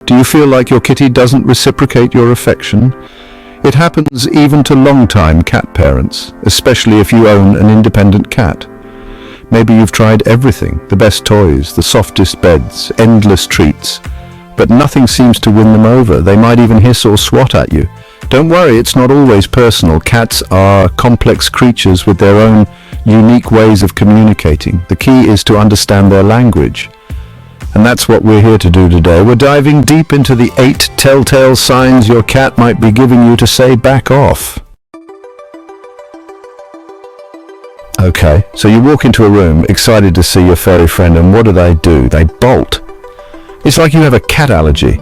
Do you feel like your kitty doesn't reciprocate your affection? It happens even to long-time cat parents, especially if you own an independent cat. Maybe you've tried everything, the best toys, the softest beds, endless treats, but nothing seems to win them over. They might even hiss or swat at you. Don't worry, it's not always personal. Cats are complex creatures with their own unique ways of communicating. The key is to understand their language. And that's what we're here to do today. We're diving deep into the 8 telltale signs your cat might be giving you to say back off. Okay, so you walk into a room excited to see your furry friend, and what do? They bolt. It's like you have a cat allergy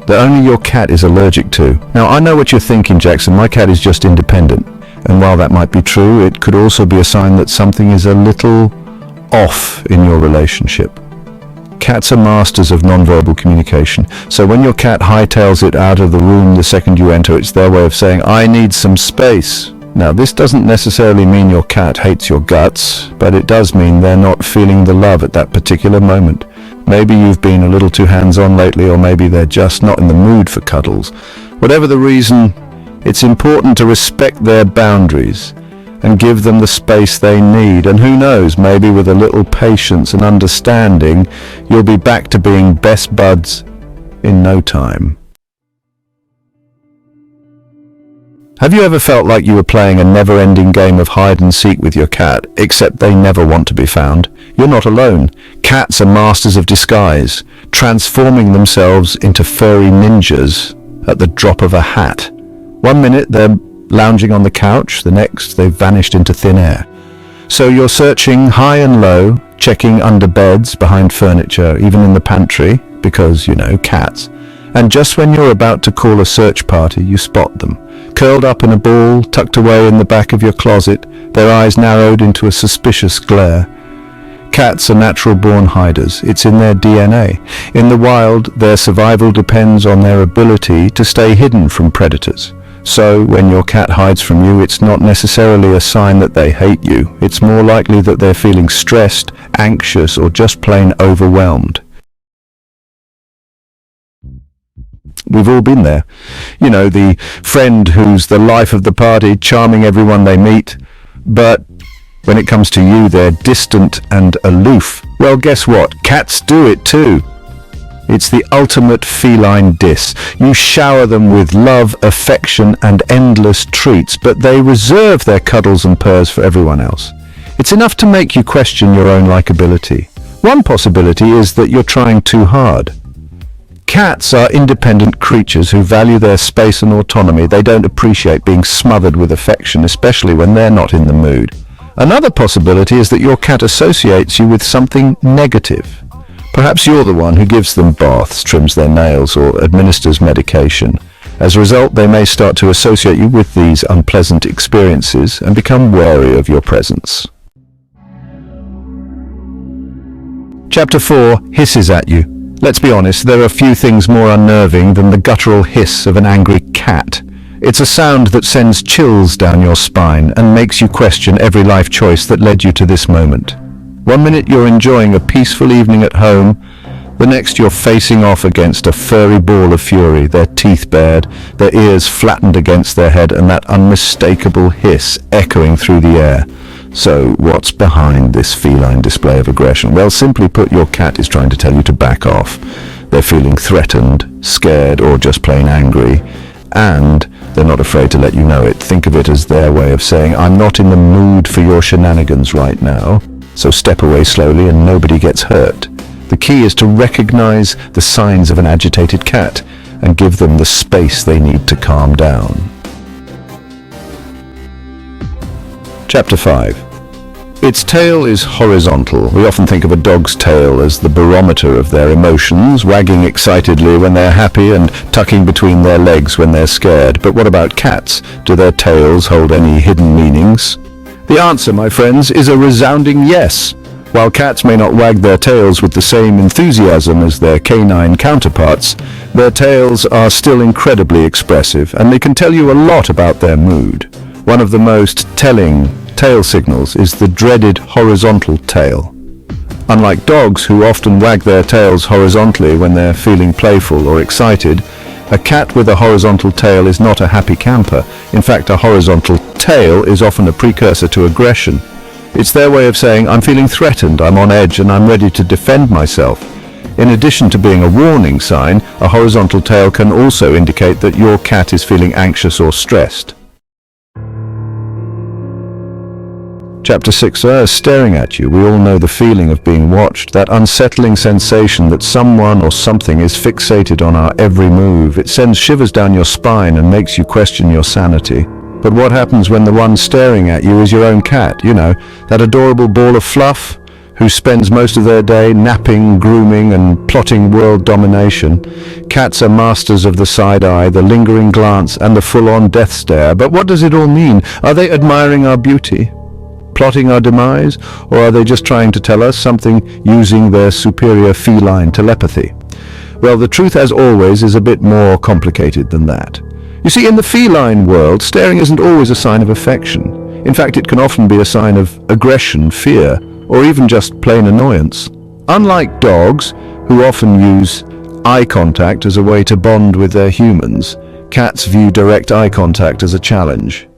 that only your cat is allergic to. Now, I know what you're thinking, Jackson. My cat is just independent. And while that might be true, it could also be a sign that something is a little off in your relationship. Cats are masters of nonverbal communication. So when your cat hightails it out of the room the second you enter, it's their way of saying, "I need some space." Now, this doesn't necessarily mean your cat hates your guts, but it does mean they're not feeling the love at that particular moment. Maybe you've been a little too hands-on lately, or maybe they're just not in the mood for cuddles. Whatever the reason, it's important to respect their boundaries and give them the space they need. And who knows, maybe with a little patience and understanding, you'll be back to being best buds in no time. Have you ever felt like you were playing a never-ending game of hide and seek with your cat, except they never want to be found? You're not alone. Cats are masters of disguise, transforming themselves into furry ninjas at the drop of a hat. One minute they're lounging on the couch, the next they've vanished into thin air. So you're searching high and low, checking under beds, behind furniture, even in the pantry, because, cats. And just when you're about to call a search party, you spot them. Curled up in a ball, tucked away in the back of your closet, their eyes narrowed into a suspicious glare. Cats are natural-born hiders. It's in their DNA. In the wild, their survival depends on their ability to stay hidden from predators. So, when your cat hides from you, it's not necessarily a sign that they hate you. It's more likely that they're feeling stressed, anxious, or just plain overwhelmed. We've all been there. The friend who's the life of the party, charming everyone they meet, but when it comes to you, they're distant and aloof. Well, guess what? Cats do it too. It's the ultimate feline diss. You shower them with love, affection, and endless treats, but they reserve their cuddles and purrs for everyone else. It's enough to make you question your own likability. One possibility is that you're trying too hard. Cats are independent creatures who value their space and autonomy. They don't appreciate being smothered with affection, especially when they're not in the mood. Another possibility is that your cat associates you with something negative. Perhaps you're the one who gives them baths, trims their nails, or administers medication. As a result, they may start to associate you with these unpleasant experiences and become wary of your presence. Chapter 4 hisses at you. Let's be honest, there are few things more unnerving than the guttural hiss of an angry cat. It's a sound that sends chills down your spine and makes you question every life choice that led you to this moment. One minute you're enjoying a peaceful evening at home, the next you're facing off against a furry ball of fury, their teeth bared, their ears flattened against their head, and that unmistakable hiss echoing through the air. So what's behind this feline display of aggression? Well, simply put, your cat is trying to tell you to back off. They're feeling threatened, scared, or just plain angry, and they're not afraid to let you know it. Think of it as their way of saying, "I'm not in the mood for your shenanigans right now, so step away slowly and nobody gets hurt." The key is to recognize the signs of an agitated cat and give them the space they need to calm down. Chapter 5. Its tail is horizontal. We often think of a dog's tail as the barometer of their emotions, wagging excitedly when they're happy and tucking between their legs when they're scared. But what about cats? Do their tails hold any hidden meanings? The answer, my friends, is a resounding yes. While cats may not wag their tails with the same enthusiasm as their canine counterparts, their tails are still incredibly expressive, and they can tell you a lot about their mood. One of the most telling tail signals is the dreaded horizontal tail. Unlike dogs, who often wag their tails horizontally when they're feeling playful or excited, a cat with a horizontal tail is not a happy camper. In fact, a horizontal tail is often a precursor to aggression. It's their way of saying, I'm feeling threatened, I'm on edge, and I'm ready to defend myself. In addition to being a warning sign, a horizontal tail can also indicate that your cat is feeling anxious or stressed. Chapter 6, staring at you. We all know the feeling of being watched, that unsettling sensation that someone or something is fixated on our every move. It sends shivers down your spine and makes you question your sanity. But what happens when the one staring at you is your own cat? You know, that adorable ball of fluff who spends most of their day napping, grooming, and plotting world domination. Cats are masters of the side eye, the lingering glance, and the full-on death stare. But what does it all mean? Are they admiring our beauty, plotting our demise, or are they just trying to tell us something using their superior feline telepathy? Well, the truth, as always, is a bit more complicated than that. You see, in the feline world, staring isn't always a sign of affection. In fact, it can often be a sign of aggression, fear, or even just plain annoyance. Unlike dogs, who often use eye contact as a way to bond with their humans, cats view direct eye contact as a challenge.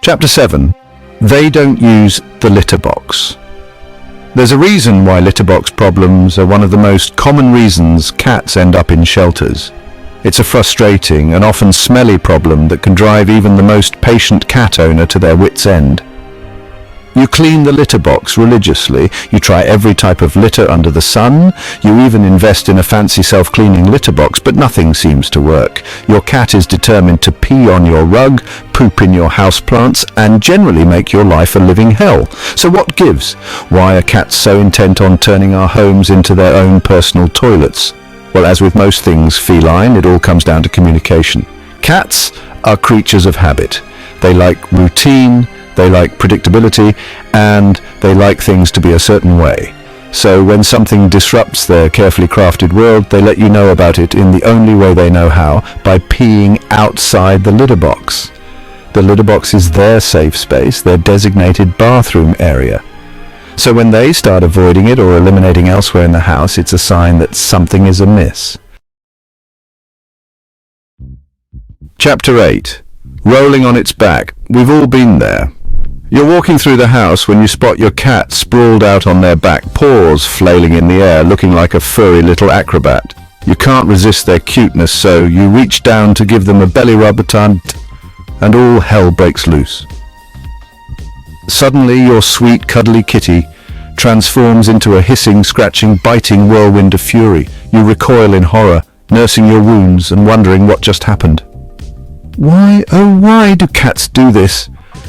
Chapter 7. They don't use the litter box. There's a reason why litter box problems are one of the most common reasons cats end up in shelters. It's a frustrating and often smelly problem that can drive even the most patient cat owner to their wits' end. You clean the litter box religiously, you try every type of litter under the sun, you even invest in a fancy self-cleaning litter box, but nothing seems to work. Your cat is determined to pee on your rug, poop in your houseplants, and generally make your life a living hell. So what gives? Why are cats so intent on turning our homes into their own personal toilets? Well, as with most things feline, it all comes down to communication. Cats are creatures of habit. They like routine, they like predictability, and they like things to be a certain way. So when something disrupts their carefully crafted world, they let you know about it in the only way they know how, by peeing outside the litter box. The litter box is their safe space, their designated bathroom area. So when they start avoiding it or eliminating elsewhere in the house, it's a sign that something is amiss. Chapter 8. Rolling on its back. We've all been there. You're walking through the house when you spot your cat sprawled out on their back, paws flailing in the air, looking like a furry little acrobat. You can't resist their cuteness, so you reach down to give them a belly rub, and all hell breaks loose. Suddenly, your sweet, cuddly kitty transforms into a hissing, scratching, biting whirlwind of fury. You recoil in horror, nursing your wounds and wondering what just happened. Why, oh why do cats do this?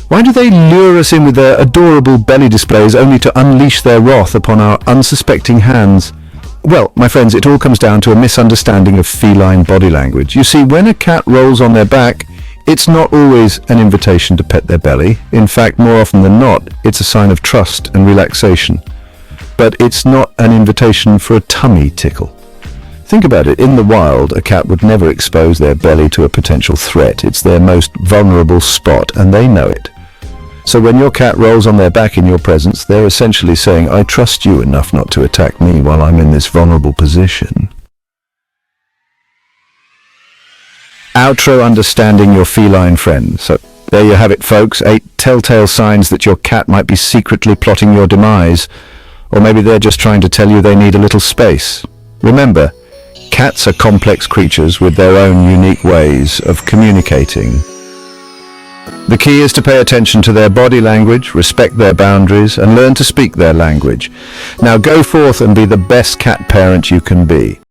Why do they lure us in with their adorable belly displays only to unleash their wrath upon our unsuspecting hands? Well, my friends, it all comes down to a misunderstanding of feline body language. You see, when a cat rolls on their back, it's not always an invitation to pet their belly. In fact, more often than not, it's a sign of trust and relaxation. But it's not an invitation for a tummy tickle. Think about it. In the wild, a cat would never expose their belly to a potential threat. It's their most vulnerable spot, and they know it. So when your cat rolls on their back in your presence, they're essentially saying, I trust you enough not to attack me while I'm in this vulnerable position. Outro: understanding your feline friend. So there you have it, folks. 8 telltale signs that your cat might be secretly plotting your demise. Or maybe they're just trying to tell you they need a little space. Remember, cats are complex creatures with their own unique ways of communicating. The key is to pay attention to their body language, respect their boundaries, and learn to speak their language. Now go forth and be the best cat parent you can be.